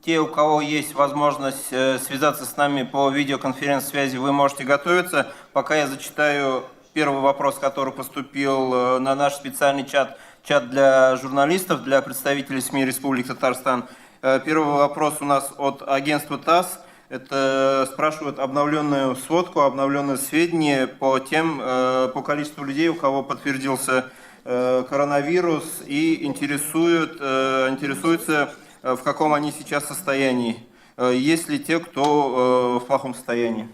те, у кого есть возможность связаться с нами по видеоконференц-связи, вы можете готовиться. Пока я зачитаю первый вопрос, который поступил на наш специальный чат для журналистов, для представителей СМИ Республики Татарстан. Первый вопрос у нас от агентства ТАСС. Это спрашивают обновленную сводку, обновленные сведения по количеству людей, у кого подтвердился коронавирус, и интересуются, в каком они сейчас состоянии. Есть ли те, кто в плохом состоянии?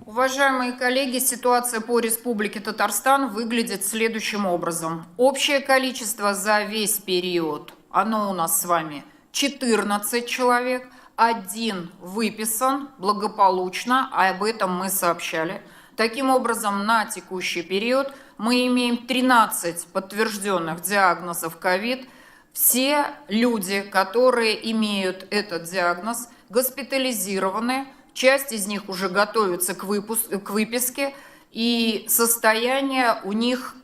Уважаемые коллеги, ситуация по Республике Татарстан выглядит следующим образом. Общее количество за весь период, оно у нас с вами 14 человек, 1 выписан благополучно, а об этом мы сообщали. Таким образом, на текущий период мы имеем 13 подтвержденных диагнозов ковид. Все люди, которые имеют этот диагноз, госпитализированы. Часть из них уже готовится к выписке, и состояние у них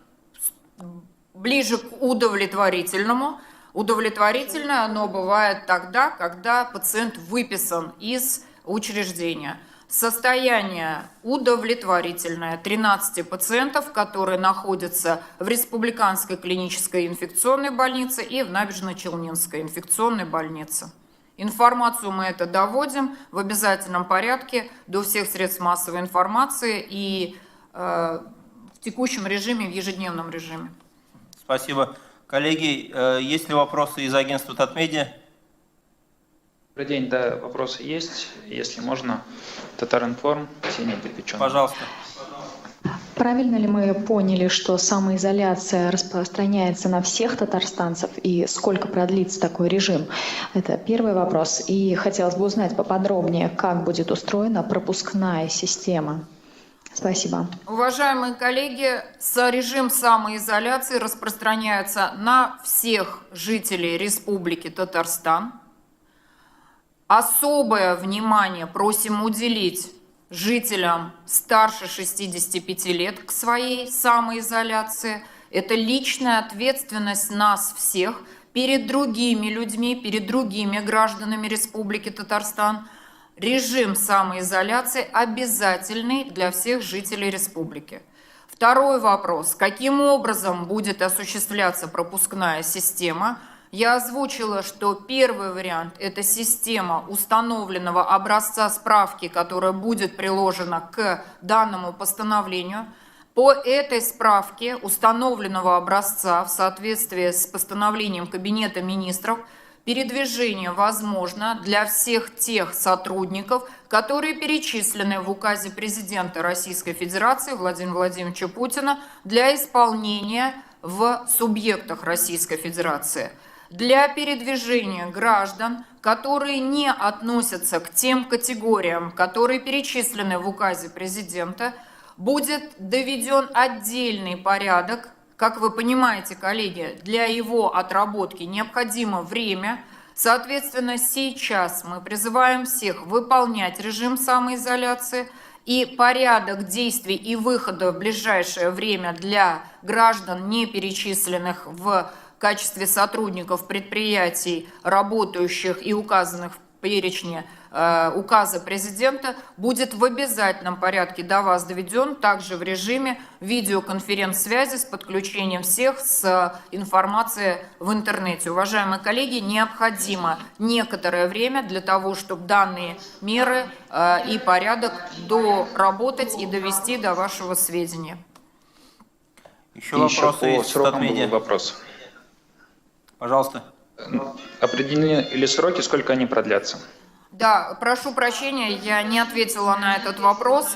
ближе к удовлетворительному. Удовлетворительное оно бывает тогда, когда пациент выписан из учреждения. Состояние удовлетворительное 13 пациентов, которые находятся в Республиканской клинической инфекционной больнице и в Набережно-Челнинской инфекционной больнице. Информацию мы это доводим в обязательном порядке до всех средств массовой информации и в текущем режиме, в ежедневном режиме. Спасибо. Коллеги, есть ли вопросы из агентства Татмедиа? Добрый день, да, вопросы есть. Если можно, Татаринформ, Ксения Подпеченова. Пожалуйста. Правильно ли мы поняли, что самоизоляция распространяется на всех татарстанцев и сколько продлится такой режим? Это первый вопрос. И хотелось бы узнать поподробнее, как будет устроена пропускная система. Спасибо. Уважаемые коллеги, режим самоизоляции распространяется на всех жителей Республики Татарстан. Особое внимание просим уделить жителям старше 65 лет к своей самоизоляции. Это личная ответственность нас всех перед другими людьми, перед другими гражданами Республики Татарстан. Режим самоизоляции обязательный для всех жителей республики. Второй вопрос. Каким образом будет осуществляться пропускная система? Я озвучила, что первый вариант – это система установленного образца справки, которая будет приложена к данному постановлению. По этой справке установленного образца в соответствии с постановлением Кабинета министров передвижение возможно для всех тех сотрудников, которые перечислены в указе президента Российской Федерации Владимира Владимировича Путина для исполнения в субъектах Российской Федерации. Для передвижения граждан, которые не относятся к тем категориям, которые перечислены в указе президента, будет доведен отдельный порядок. Как вы понимаете, коллеги, для его отработки необходимо время. Соответственно, сейчас мы призываем всех выполнять режим самоизоляции, и порядок действий и выхода в ближайшее время для граждан, не перечисленных в качестве сотрудников предприятий, работающих и указанных в перечне указа президента, будет в обязательном порядке до вас доведен, также в режиме видеоконференц-связи с подключением всех с информацией в интернете. Уважаемые коллеги, необходимо некоторое время для того, чтобы данные меры и порядок доработать и довести до вашего сведения. Еще вопросы по срокам был вопрос. Пожалуйста. Определены ли сроки, сколько они продлятся? Да, прошу прощения, я не ответила на этот вопрос.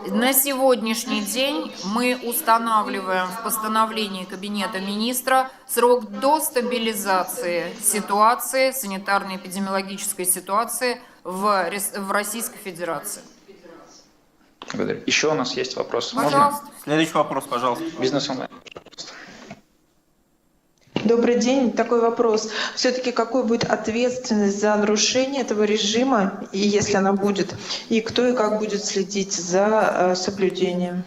На сегодняшний день мы устанавливаем в постановлении Кабинета министра срок до стабилизации ситуации, санитарно-эпидемиологической ситуации в Российской Федерации. Благодарю. Еще у нас есть вопрос. Пожалуйста. Можно? Следующий вопрос, пожалуйста. Бизнес-онлайн, пожалуйста. Добрый день. Такой вопрос. Все-таки какой будет ответственность за нарушение этого режима, и если она будет, и кто и как будет следить за соблюдением?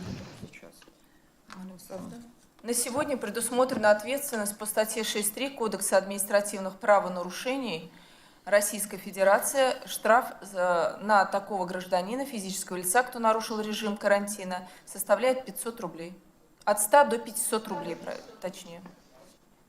На сегодня предусмотрена ответственность по статье 6.3 Кодекса административных правонарушений Российской Федерации штраф на такого гражданина, физического лица, кто нарушил режим карантина, составляет 500 рублей. От 100 до 500 рублей, точнее.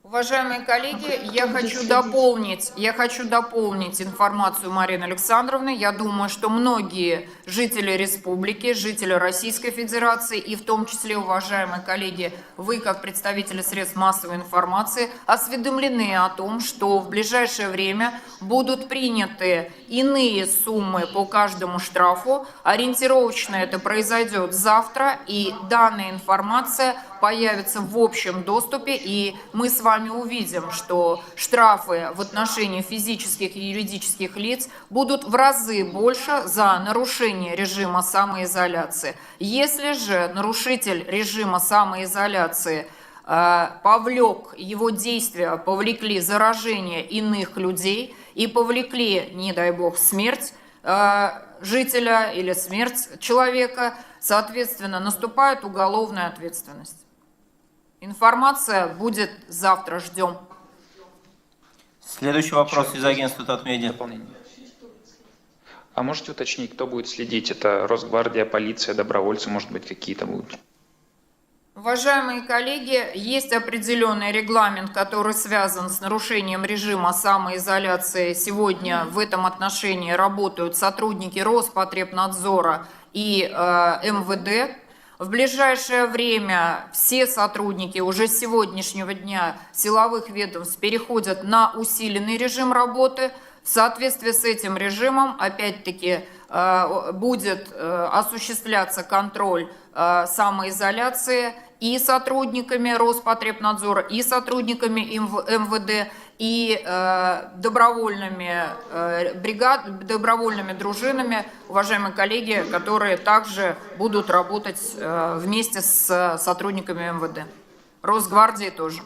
Уважаемые коллеги, я хочу дополнить информацию Марины Александровны. Я думаю, что многие жители республики, жители Российской Федерации и в том числе, уважаемые коллеги, вы как представители средств массовой информации осведомлены о том, что в ближайшее время будут приняты иные суммы по каждому штрафу. Ориентировочно это произойдет завтра, и данная информация появится в общем доступе, и мы с вами увидим, что штрафы в отношении физических и юридических лиц будут в разы больше за нарушение режима самоизоляции. Если же нарушитель режима самоизоляции его действия повлекли заражение иных людей и повлекли, не дай бог, смерть жителя или смерть человека, соответственно, наступает уголовная ответственность. Информация будет завтра, ждем. Следующий вопрос из агентства Татмедиа. Дополнение. А можете уточнить, кто будет следить? Это Росгвардия, полиция, добровольцы, может быть, какие-то будут? Уважаемые коллеги, есть определенный регламент, который связан с нарушением режима самоизоляции. Сегодня в этом отношении работают сотрудники Роспотребнадзора и МВД. В ближайшее время все сотрудники уже с сегодняшнего дня силовых ведомств переходят на усиленный режим работы. В соответствии с этим режимом, опять-таки, будет осуществляться контроль самоизоляции и сотрудниками Роспотребнадзора, и сотрудниками МВД, и добровольными дружинами, уважаемые коллеги, которые также будут работать вместе с сотрудниками МВД. Росгвардии тоже.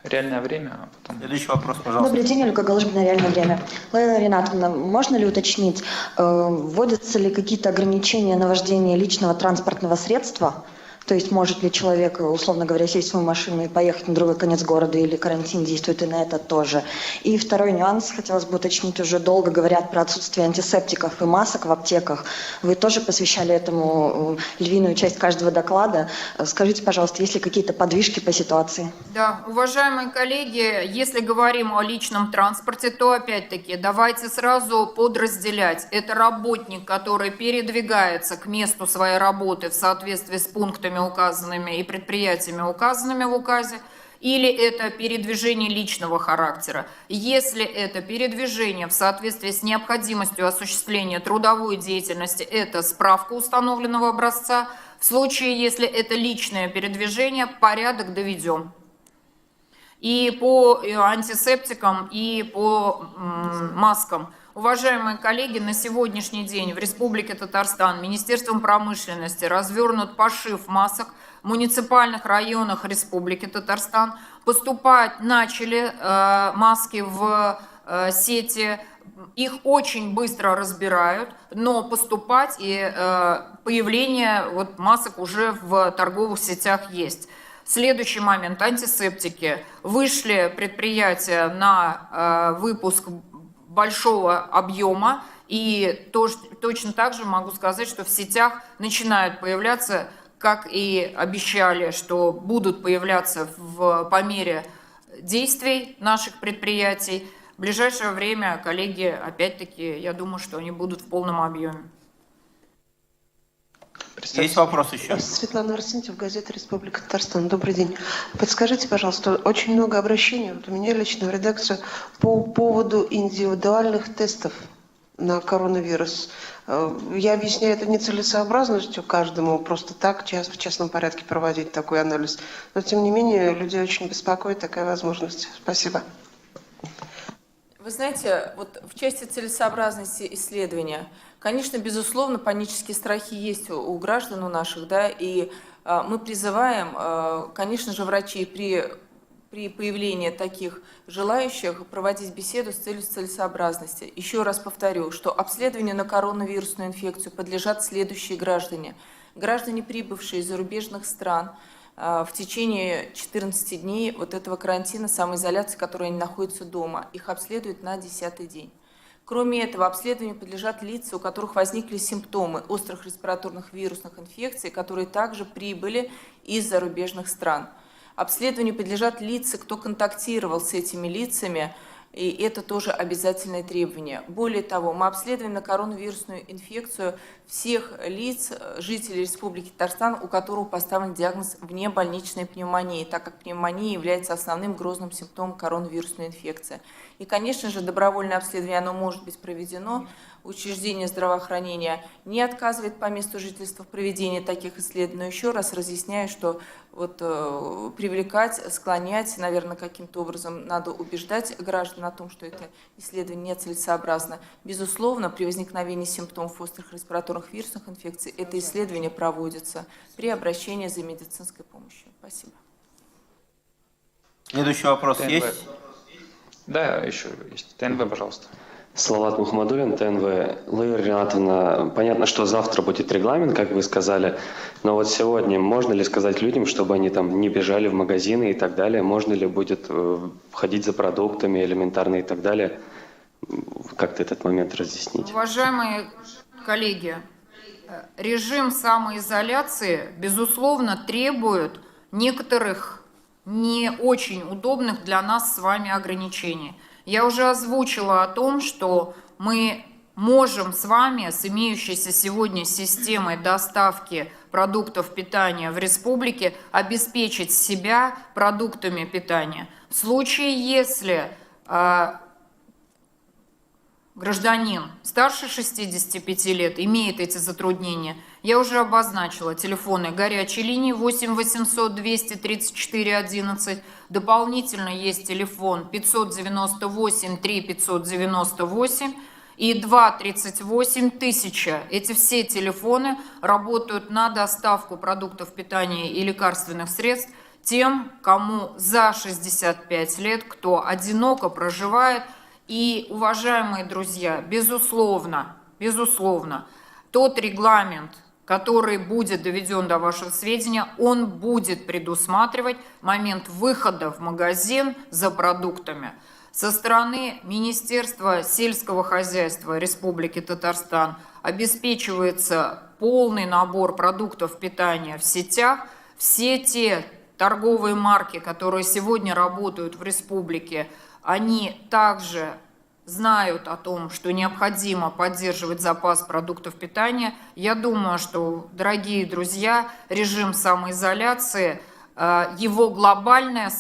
Реальное время, а потом... Следующий вопрос, пожалуйста. Добрый день, Ольга Голышбина, реальное время. Лариса Ринатовна, можно ли уточнить, вводятся ли какие-то ограничения на вождение личного транспортного средства? То есть может ли человек, условно говоря, сесть в свою машину и поехать на другой конец города, или карантин действует и на это тоже? И второй нюанс, хотелось бы уточнить, уже долго говорят про отсутствие антисептиков и масок в аптеках. Вы тоже посвящали этому львиную часть каждого доклада. Скажите, пожалуйста, есть ли какие-то подвижки по ситуации? Да, уважаемые коллеги, если говорим о личном транспорте, то опять-таки давайте сразу подразделять. Это работник, который передвигается к месту своей работы в соответствии с пунктами указанными и предприятиями, указанными в указе, или это передвижение личного характера. Если это передвижение в соответствии с необходимостью осуществления трудовой деятельности, это справка установленного образца. В случае, если это личное передвижение, порядок доведем. И по антисептикам, и по маскам. Уважаемые коллеги, на сегодняшний день в Республике Татарстан Министерством промышленности развернут пошив масок в муниципальных районах Республики Татарстан. Поступать начали маски в сети, их очень быстро разбирают, но поступать и появление масок уже в торговых сетях есть. Следующий момент. Антисептики. Вышли предприятия на выпуск большого объема, и точно так же могу сказать, что в сетях начинают появляться, как и обещали, что будут появляться по мере действий наших предприятий. В ближайшее время, коллеги, опять-таки, я думаю, что они будут в полном объеме. Есть вопрос еще? Светлана Арсентьева, газета «Республика Татарстан». Добрый день. Подскажите, пожалуйста, очень много обращений у меня лично в редакцию по поводу индивидуальных тестов на коронавирус. Я объясняю это нецелесообразностью каждому просто так в частном порядке проводить такой анализ. Но, тем не менее, людей очень беспокоит такая возможность. Спасибо. Вы знаете, в части целесообразности исследования, конечно, безусловно, панические страхи есть у граждан, у наших, да, и мы призываем, конечно же, врачей при появлении таких желающих проводить беседу с целью целесообразности. Еще раз повторю, что обследованию на коронавирусную инфекцию подлежат следующие граждане. Граждане, прибывшие из зарубежных стран, в течение 14 дней вот этого карантина, самоизоляции, которые они находятся дома. Их обследуют на 10-й день. Кроме этого, обследованию подлежат лица, у которых возникли симптомы острых респираторных вирусных инфекций, которые также прибыли из зарубежных стран. Обследованию подлежат лица, кто контактировал с этими лицами, и это тоже обязательное требование. Более того, мы обследуем на коронавирусную инфекцию всех лиц, жителей Республики Татарстан, у которых поставлен диагноз внебольничной пневмонии, так как пневмония является основным грозным симптомом коронавирусной инфекции. И, конечно же, добровольное обследование, оно может быть проведено. Учреждение здравоохранения не отказывает по месту жительства в проведении таких исследований. Но еще раз разъясняю, что вот, привлекать, склонять, наверное, каким-то образом надо убеждать граждан о том, что это исследование нецелесообразно. Безусловно, при возникновении симптомов острых респираторных вирусных инфекций это исследование проводится при обращении за медицинской помощью. Спасибо. Следующий вопрос ТНВ. есть? Да, еще есть. ТНВ, пожалуйста. Салават Мухаммадуллин, ТНВ. Лаира Ринатовна, понятно, что завтра будет регламент, как вы сказали, но вот сегодня можно ли сказать людям, чтобы они там не бежали в магазины и так далее? Можно ли будет ходить за продуктами элементарно и так далее? Как-то этот момент разъяснить. Уважаемые коллеги, режим самоизоляции, безусловно, требует некоторых не очень удобных для нас с вами ограничений. Я уже озвучила о том, что мы можем с вами с имеющейся сегодня системой доставки продуктов питания в республике обеспечить себя продуктами питания. В случае, если гражданин старше 65 лет имеет эти затруднения, я уже обозначила телефоны горячей линии 8 800 234 11. Дополнительно есть телефон 598 3 598 и 238 1000. Эти все телефоны работают на доставку продуктов питания и лекарственных средств тем, кому за 65 лет, кто одиноко проживает. И, уважаемые друзья, безусловно, тот регламент, который будет доведен до вашего сведения, он будет предусматривать момент выхода в магазин за продуктами. Со стороны Министерства сельского хозяйства Республики Татарстан обеспечивается полный набор продуктов питания в сетях. Все те торговые марки, которые сегодня работают в республике, они также знают о том, что необходимо поддерживать запас продуктов питания. Я думаю, что, дорогие друзья, режим самоизоляции, его глобальная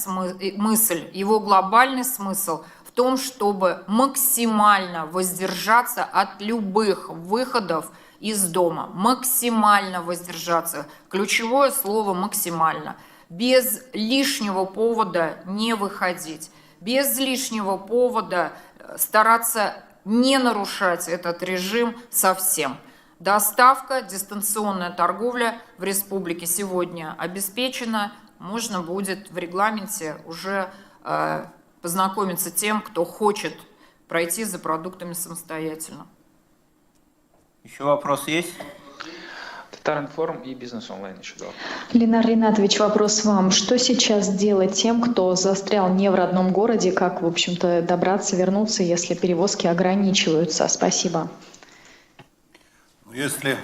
мысль, его глобальный смысл в том, чтобы максимально воздержаться от любых выходов из дома. Максимально воздержаться. Ключевое слово «максимально». Без лишнего повода не выходить. Без лишнего повода стараться не нарушать этот режим совсем. Доставка, дистанционная торговля в республике сегодня обеспечена. Можно будет в регламенте уже познакомиться тем, кто хочет пройти за продуктами самостоятельно. Еще вопрос есть? Татаринформ и Бизнес онлайн еще два. Ленар Ринатович, вопрос вам. Что сейчас делать тем, кто застрял не в родном городе? Как, в общем-то, добраться, вернуться, если перевозки ограничиваются? Спасибо. Если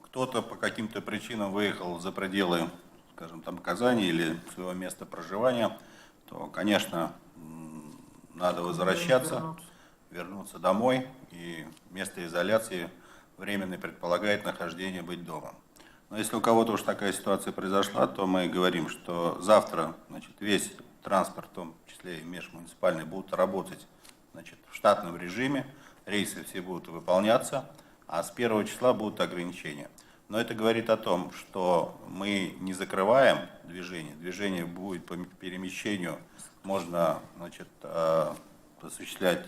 кто-то по каким-то причинам выехал за пределы, скажем, там, Казани или своего места проживания, то, конечно, надо возвращаться, вернуться домой, и место изоляции временный предполагает нахождение быть дома. Но если у кого-то уж такая ситуация произошла, то мы говорим, что завтра, значит, весь транспорт, в том числе и межмуниципальный, будут работать, значит, в штатном режиме, рейсы все будут выполняться, а с 1 числа будут ограничения. Но это говорит о том, что мы не закрываем движение, движение будет по перемещению, можно, значит, осуществлять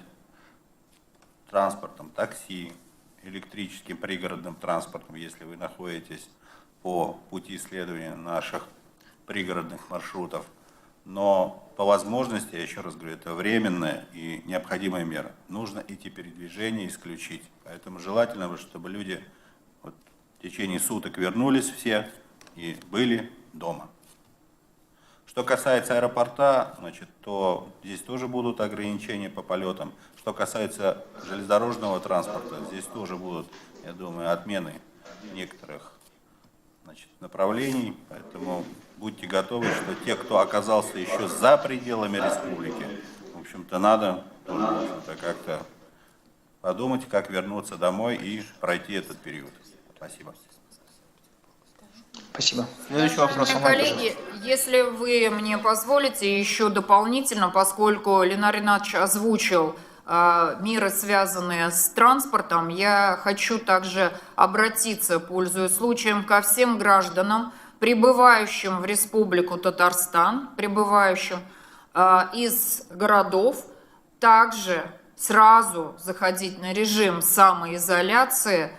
транспортом, такси, электрическим пригородным транспортом, если вы находитесь по пути исследования наших пригородных маршрутов. Но по возможности, я еще раз говорю, это временная и необходимая мера. Нужно эти передвижения исключить. Поэтому желательно, чтобы люди вот в течение суток вернулись все и были дома. Что касается аэропорта, значит, то здесь тоже будут ограничения по полетам. Что касается железнодорожного транспорта, здесь тоже будут, я думаю, отмены некоторых, значит, направлений. Поэтому будьте готовы, что те, кто оказался еще за пределами республики, в общем-то, надо тоже, в общем-то, как-то подумать, как вернуться домой и пройти этот период. Спасибо. Спасибо. Следующий вопрос. Коллеги, если вы мне позволите еще дополнительно, поскольку Ленар Ринатович озвучил меры, связанные с транспортом, я хочу также обратиться, пользуясь случаем, ко всем гражданам, прибывающим в Республику Татарстан, прибывающим из городов, также сразу заходить на режим самоизоляции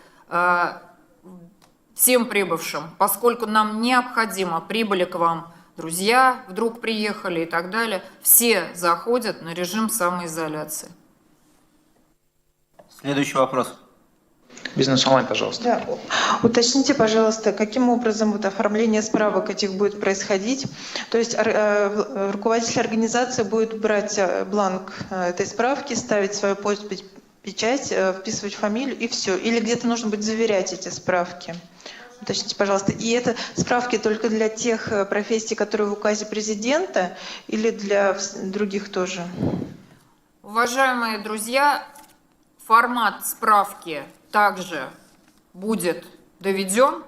всем прибывшим, поскольку нам необходимо, прибыли к вам друзья, вдруг приехали и так далее, все заходят на режим самоизоляции. Следующий вопрос. Бизнес онлайн, пожалуйста. Да. Уточните, пожалуйста, каким образом вот оформление справок этих будет происходить? То есть руководитель организации будет брать бланк этой справки, ставить свою подпись, печать, вписывать фамилию и все. Или где-то нужно будет заверять эти справки? Уточните, пожалуйста. И это справки только для тех профессий, которые в указе президента, или для других тоже? Уважаемые друзья, формат справки также будет доведен,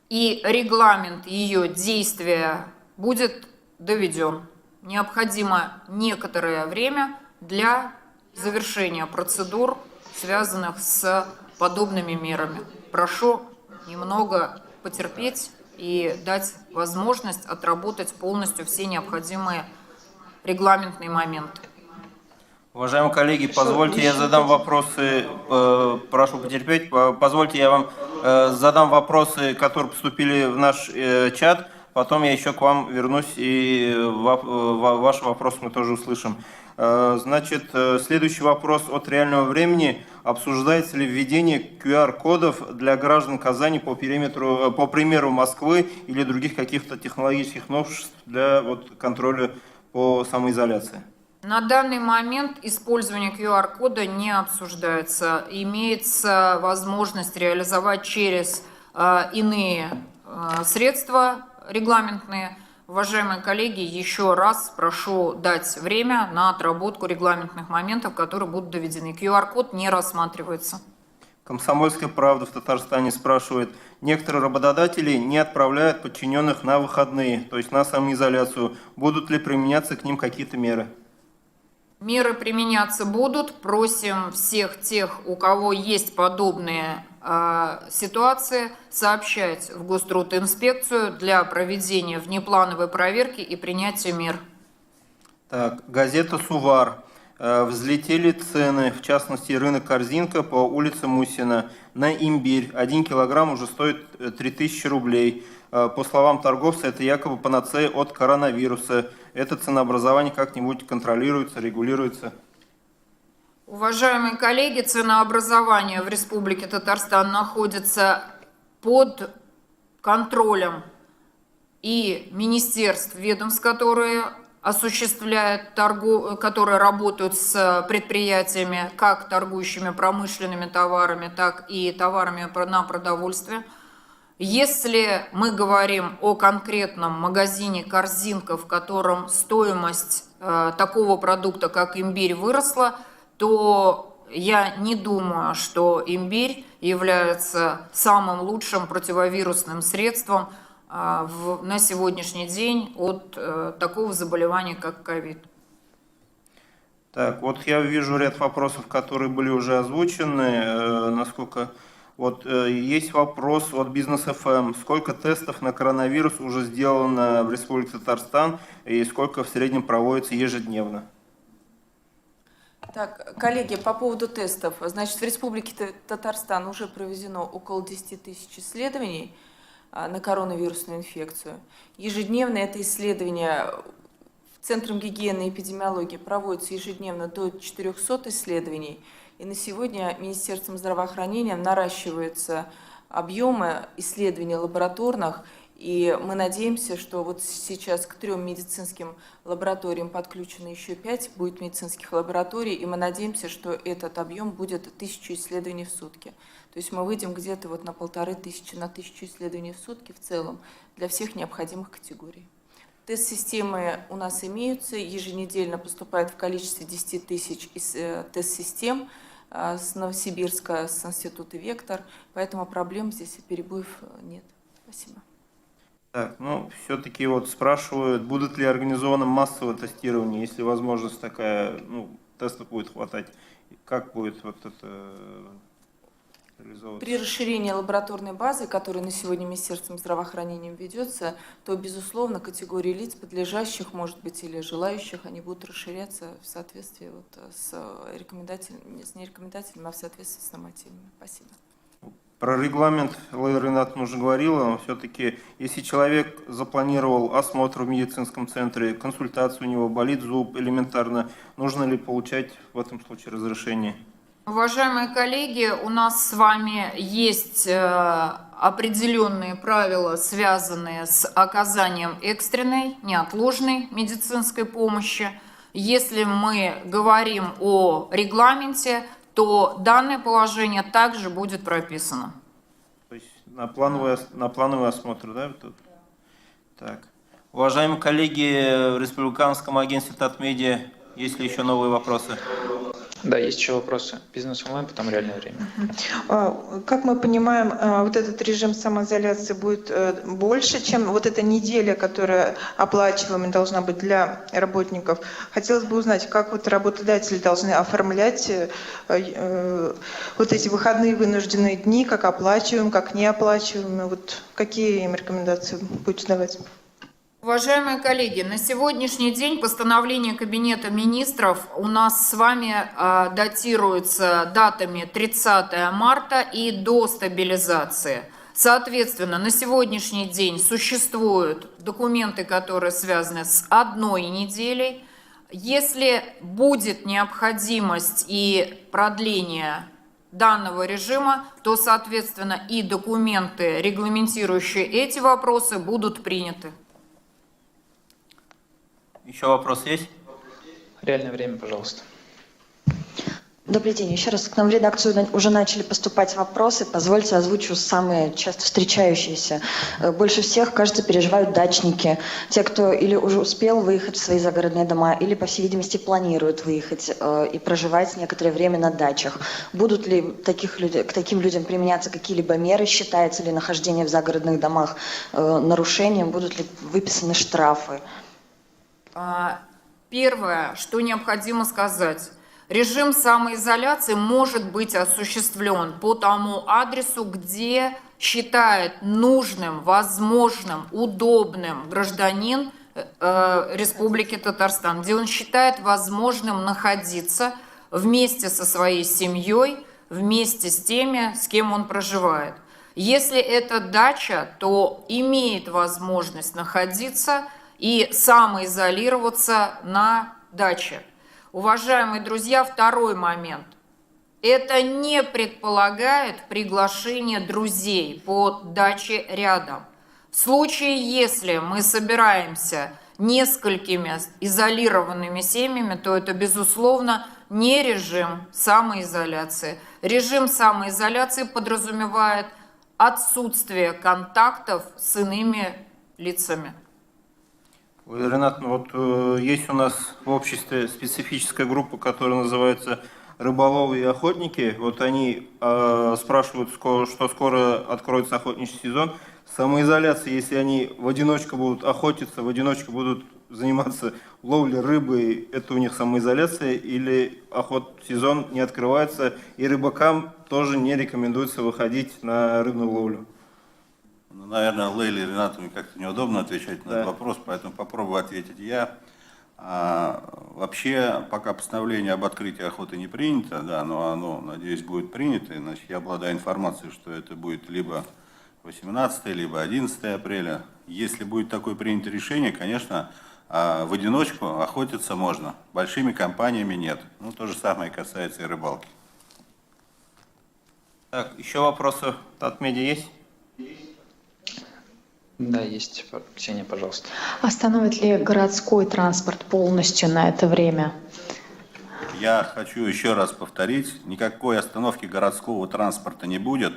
и регламент ее действия будет доведен. Необходимо некоторое время для завершения процедур, связанных с подобными мерами. Прошу немного потерпеть и дать возможность отработать полностью все необходимые регламентные моменты. Уважаемые коллеги, позвольте я задам вопросы, прошу потерпеть, позвольте я вам задам вопросы, которые поступили в наш чат, потом я еще к вам вернусь и ваши вопросы мы тоже услышим. Значит, следующий вопрос от реального времени. Обсуждается ли введение QR-кодов для граждан Казани по примеру Москвы или других каких-то технологических новшеств для контроля по самоизоляции? На данный момент использование QR-кода не обсуждается. Имеется возможность реализовать через иные средства регламентные. Уважаемые коллеги, еще раз прошу дать время на отработку регламентных моментов, которые будут доведены. QR-код не рассматривается. Комсомольская правда в Татарстане спрашивает, некоторые работодатели не отправляют подчиненных на выходные, то есть на самоизоляцию. Будут ли применяться к ним какие-то меры? Меры применяться будут. Просим всех тех, у кого есть подобные ситуации, сообщать в Гострудинспекцию для проведения внеплановой проверки и принятия мер. Так, газета «Сувар». Взлетели цены, в частности рынок «Корзинка» по улице Мусина на имбирь. 1 килограмм уже стоит 3000 рублей. По словам торговца, это якобы панацея от коронавируса. Это ценообразование как-нибудь контролируется, регулируется? Уважаемые коллеги, ценообразование в Республике Татарстан находится под контролем и министерств, ведомств, которые осуществляют которые работают с предприятиями, как торгующими промышленными товарами, так и товарами на продовольствие. Если мы говорим о конкретном магазине «Корзинка», в котором стоимость такого продукта, как имбирь, выросла, то я не думаю, что имбирь является самым лучшим противовирусным средством на сегодняшний день от такого заболевания, как ковид. Так, вот я вижу ряд вопросов, которые были уже озвучены. Насколько есть вопрос от Бизнес ФМ. Сколько тестов на коронавирус уже сделано в Республике Татарстан и сколько в среднем проводится ежедневно? Так, коллеги, по поводу тестов. Значит, в Республике Татарстан уже проведено около 10 тысяч исследований на коронавирусную инфекцию. Ежедневно это исследование Центром гигиены и эпидемиологии проводится ежедневно до 400 исследований. И на сегодня Министерством здравоохранения наращиваются объемы исследований лабораторных. И мы надеемся, что вот сейчас к 3 медицинским лабораториям подключено еще 5 будет медицинских лабораторий, и мы надеемся, что этот объем будет 1000 исследований в сутки. То есть мы выйдем где-то вот на 1500, на 1000 исследований в сутки в целом для всех необходимых категорий. Тест-системы у нас имеются, еженедельно поступает в количестве 10 тысяч тест-систем с Новосибирска, с института «Вектор», поэтому проблем здесь и перебоев нет. Спасибо. Так, ну, все-таки вот спрашивают, будут ли организовано массовое тестирование, если возможность такая, ну, тестов будет хватать, как будет вот это реализовываться? При расширении лабораторной базы, которая на сегодня Министерством здравоохранения ведется, то, безусловно, категории лиц, подлежащих, может быть, или желающих, они будут расширяться в соответствии вот с рекомендательными, не рекомендательными, а в соответствии с нормативами. Спасибо. Про регламент Лейла Ринатовна уже говорила, но все-таки, если человек запланировал осмотр в медицинском центре, консультацию у него, болит зуб элементарно, нужно ли получать в этом случае разрешение? Уважаемые коллеги, у нас с вами есть определенные правила, связанные с оказанием экстренной, неотложной медицинской помощи. Если мы говорим о регламенте, то данное положение также будет прописано. То есть на плановый осмотр, да? Так. Уважаемые коллеги в Республиканском агентстве Татмедиа, есть ли еще новые вопросы? Да, есть еще вопросы. Бизнес онлайн, потом реальное время. Как мы понимаем, вот этот режим самоизоляции будет больше, чем вот эта неделя, которая оплачиваемая должна быть для работников. Хотелось бы узнать, как вот работодатели должны оформлять вот эти выходные вынужденные дни, как оплачиваемые, как неоплачиваемые. Вот какие им рекомендации будете давать? Уважаемые коллеги, на сегодняшний день постановление Кабинета министров у нас с вами датируется датами 30 марта и до стабилизации. Соответственно, на сегодняшний день существуют документы, которые связаны с 1 неделей. Если будет необходимость и продление данного режима, то, соответственно, и документы, регламентирующие эти вопросы, будут приняты. Еще вопрос есть? Реальное время, пожалуйста. Добрый день. Еще раз к нам в редакцию уже начали поступать вопросы. Позвольте озвучу самые часто встречающиеся. Больше всех, кажется, переживают дачники. Те, кто или уже успел выехать в свои загородные дома, или, по всей видимости, планируют выехать и проживать некоторое время на дачах. Будут ли к таким людям применяться какие-либо меры? Считается ли нахождение в загородных домах нарушением? Будут ли выписаны штрафы? Первое, что необходимо сказать. Режим самоизоляции может быть осуществлен по тому адресу, где считает нужным, возможным, удобным гражданин Республики Татарстан, где он считает возможным находиться вместе со своей семьей, вместе с теми, с кем он проживает. Если это дача, то имеет возможность находиться и самоизолироваться на даче. Уважаемые друзья, второй момент. Это не предполагает приглашение друзей по даче рядом. В случае, если мы собираемся несколькими изолированными семьями, то это, безусловно, не режим самоизоляции. Режим самоизоляции подразумевает отсутствие контактов с иными лицами. Ренат, вот есть у нас в обществе специфическая группа, которая называется «Рыболовы и охотники». Вот они спрашивают, что скоро откроется охотничий сезон. Самоизоляция, если они в одиночку будут охотиться, в одиночку будут заниматься ловлей рыбы, это у них самоизоляция, или сезон не открывается, и рыбакам тоже не рекомендуется выходить на рыбную ловлю? Ну, наверное, Лейле Ринатовне как-то неудобно отвечать на этот вопрос, поэтому попробую ответить я. Вообще, пока постановление об открытии охоты не принято, да, но оно, надеюсь, будет принято, значит, я обладаю информацией, что это будет либо 18, либо 11 апреля. Если будет такое принято решение, конечно, в одиночку охотиться можно, большими компаниями нет. Ну, то же самое касается и рыбалки. Так, еще вопросы от медиа есть? Да, есть. Ксения, пожалуйста. Остановит ли городской транспорт полностью на это время? Я хочу еще раз повторить, никакой остановки городского транспорта не будет.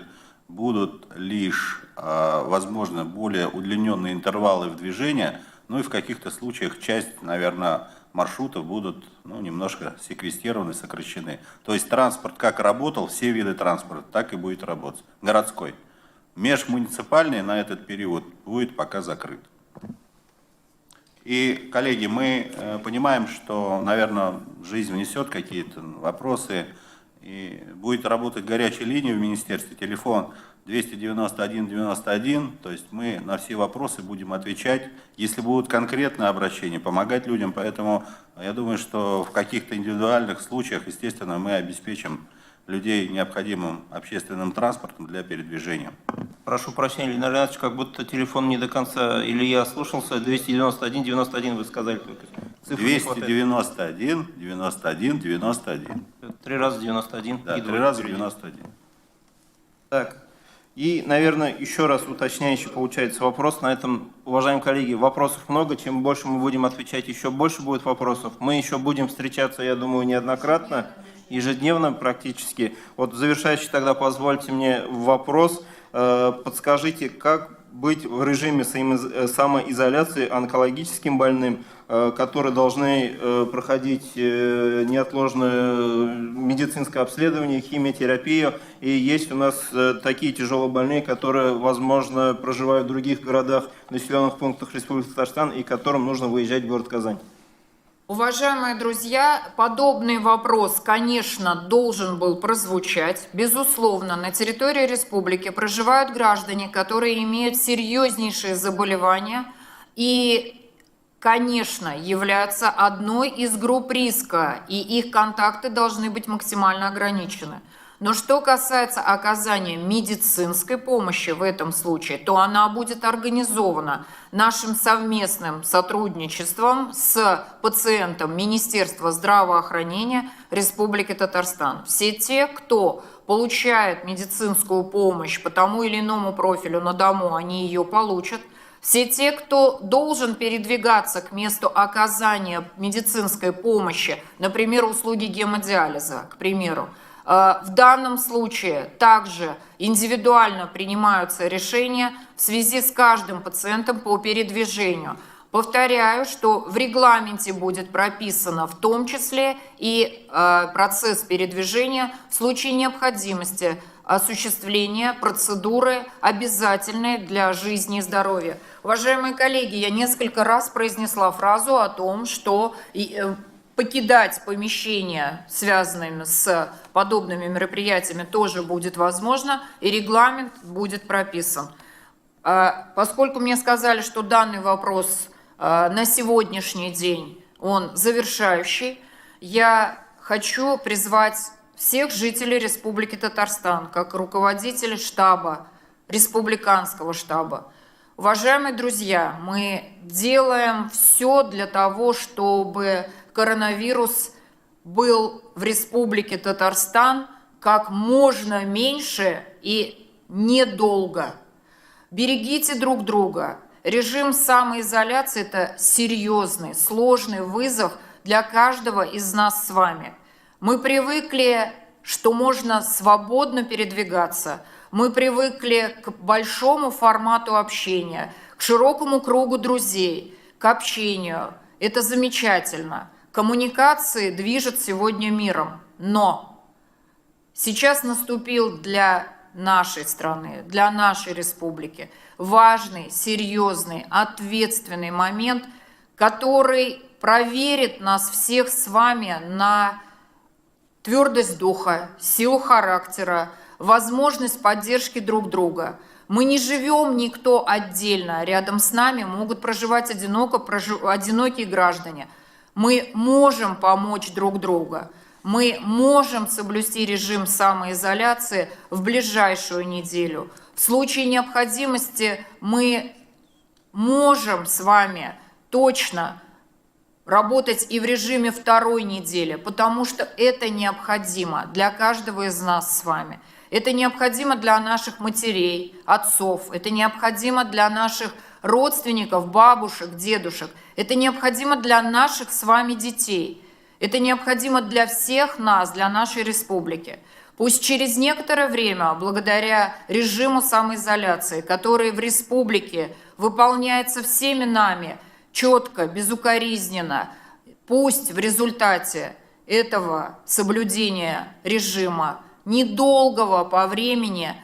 Будут лишь, возможно, более удлиненные интервалы в движении, ну и в каких-то случаях часть, наверное, маршрутов будут немножко секвестированы, сокращены. То есть транспорт как работал, все виды транспорта, так и будет работать. Городской. Межмуниципальный на этот период будет пока закрыт. И, коллеги, мы понимаем, что, наверное, жизнь внесет какие-то вопросы, и будет работать горячая линия в министерстве, телефон 291-91, то есть мы на все вопросы будем отвечать, если будут конкретные обращения, помогать людям, поэтому я думаю, что в каких-то индивидуальных случаях, естественно, мы обеспечим людей необходимым общественным транспортом для передвижения. Прошу прощения, Илья Ринатович, как будто телефон не до конца, или я слушался, 291-91 вы сказали только. 291-91-91. 3 раза 91. Да, 3 раза 91. Так, и, наверное, еще раз уточняющий получается вопрос. На этом, уважаемые коллеги, вопросов много. Чем больше мы будем отвечать, еще больше будет вопросов. Мы еще будем встречаться, я думаю, неоднократно, ежедневно практически. Вот завершающий тогда позвольте мне вопрос. Подскажите, как быть в режиме самоизоляции онкологическим больным, которые должны проходить неотложное медицинское обследование, химиотерапию. И есть у нас такие тяжелобольные, которые, возможно, проживают в других городах, населенных пунктах Республики Татарстан, и которым нужно выезжать в город Казань. Уважаемые друзья, подобный вопрос, конечно, должен был прозвучать. Безусловно, на территории республики проживают граждане, которые имеют серьезнейшие заболевания и, конечно, являются одной из групп риска, и их контакты должны быть максимально ограничены. Но что касается оказания медицинской помощи в этом случае, то она будет организована нашим совместным сотрудничеством с пациентом Министерства здравоохранения Республики Татарстан. Все те, кто получает медицинскую помощь по тому или иному профилю на дому, они ее получат. Все те, кто должен передвигаться к месту оказания медицинской помощи, например, услуги гемодиализа, к примеру, в данном случае также индивидуально принимаются решения в связи с каждым пациентом по передвижению. Повторяю, что в регламенте будет прописано в том числе и процесс передвижения в случае необходимости осуществления процедуры, обязательной для жизни и здоровья. Уважаемые коллеги, я несколько раз произнесла фразу о том, что покидать помещения, связанные с подобными мероприятиями, тоже будет возможно, и регламент будет прописан. Поскольку мне сказали, что данный вопрос на сегодняшний день, он завершающий, я хочу призвать всех жителей Республики Татарстан, как руководителей штаба, республиканского штаба. Уважаемые друзья, мы делаем все для того, чтобы коронавирус был в Республике Татарстан как можно меньше и недолго. Берегите друг друга. Режим самоизоляции – это серьезный, сложный вызов для каждого из нас с вами. Мы привыкли, что можно свободно передвигаться. Мы привыкли к большому формату общения, к широкому кругу друзей, к общению. Это замечательно. Коммуникации движут сегодня миром. Но сейчас наступил для нашей страны, для нашей республики важный, серьезный, ответственный момент, который проверит нас всех с вами на твердость духа, силу характера, возможность поддержки друг друга. Мы не живем никто отдельно, рядом с нами могут проживать одинокие граждане. Мы можем помочь друг другу, мы можем соблюсти режим самоизоляции в ближайшую неделю. В случае необходимости мы можем с вами точно работать и в режиме второй недели, потому что это необходимо для каждого из нас с вами. Это необходимо для наших матерей, отцов, это необходимо для наших родственников, бабушек, дедушек. Это необходимо для наших с вами детей. Это необходимо для всех нас, для нашей республики. Пусть через некоторое время, благодаря режиму самоизоляции, который в республике выполняется всеми нами четко, безукоризненно, пусть в результате этого соблюдения режима, недолгого по времени,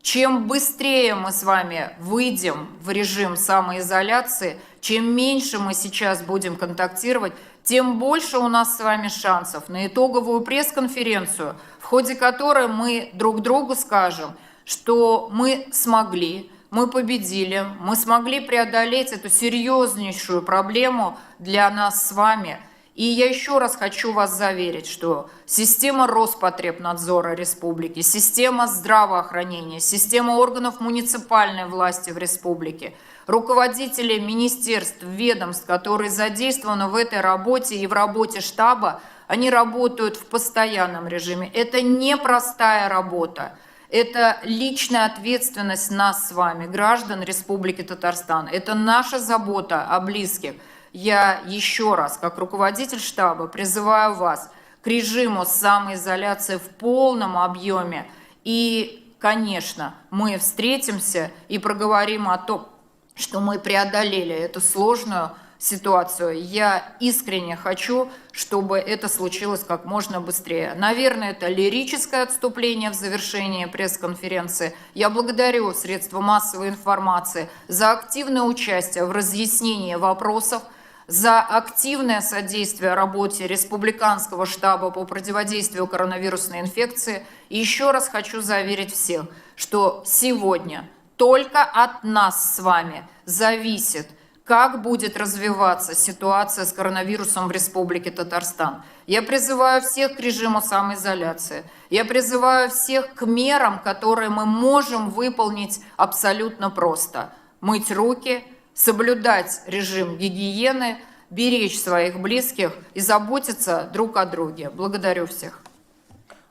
чем быстрее мы с вами выйдем в режим самоизоляции, чем меньше мы сейчас будем контактировать, тем больше у нас с вами шансов на итоговую пресс-конференцию, в ходе которой мы друг другу скажем, что мы смогли, мы победили, мы смогли преодолеть эту серьезнейшую проблему для нас с вами. И я еще раз хочу вас заверить, что система Роспотребнадзора республики, система здравоохранения, система органов муниципальной власти в республике, руководители министерств, ведомств, которые задействованы в этой работе и в работе штаба, они работают в постоянном режиме. Это непростая работа. Это личная ответственность нас с вами, граждан Республики Татарстан. Это наша забота о близких. Я еще раз, как руководитель штаба, призываю вас к режиму самоизоляции в полном объеме. И, конечно, мы встретимся и проговорим о том, что мы преодолели эту сложную ситуацию. Я искренне хочу, чтобы это случилось как можно быстрее. Наверное, это лирическое отступление в завершении пресс-конференции. Я благодарю средства массовой информации за активное участие в разъяснении вопросов, за активное содействие работе Республиканского штаба по противодействию коронавирусной инфекции. И еще раз хочу заверить всех, что сегодня только от нас с вами зависит, как будет развиваться ситуация с коронавирусом в Республике Татарстан. Я призываю всех к режиму самоизоляции. Я призываю всех к мерам, которые мы можем выполнить абсолютно просто. Мыть руки, соблюдать режим гигиены, беречь своих близких и заботиться друг о друге. Благодарю всех.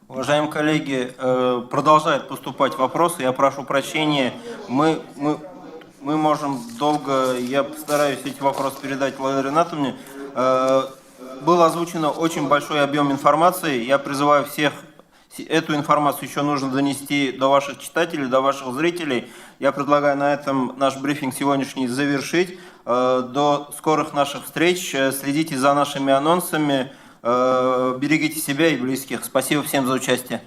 Уважаемые коллеги, продолжают поступать вопросы. Я прошу прощения. Мы можем долго, я постараюсь эти вопросы передать Владимиру Ринатовне. Был озвучен очень большой объем информации. Я призываю всех, эту информацию еще нужно донести до ваших читателей, до ваших зрителей. Я предлагаю на этом наш брифинг сегодняшний завершить. До скорых наших встреч. Следите за нашими анонсами. Берегите себя и близких. Спасибо всем за участие.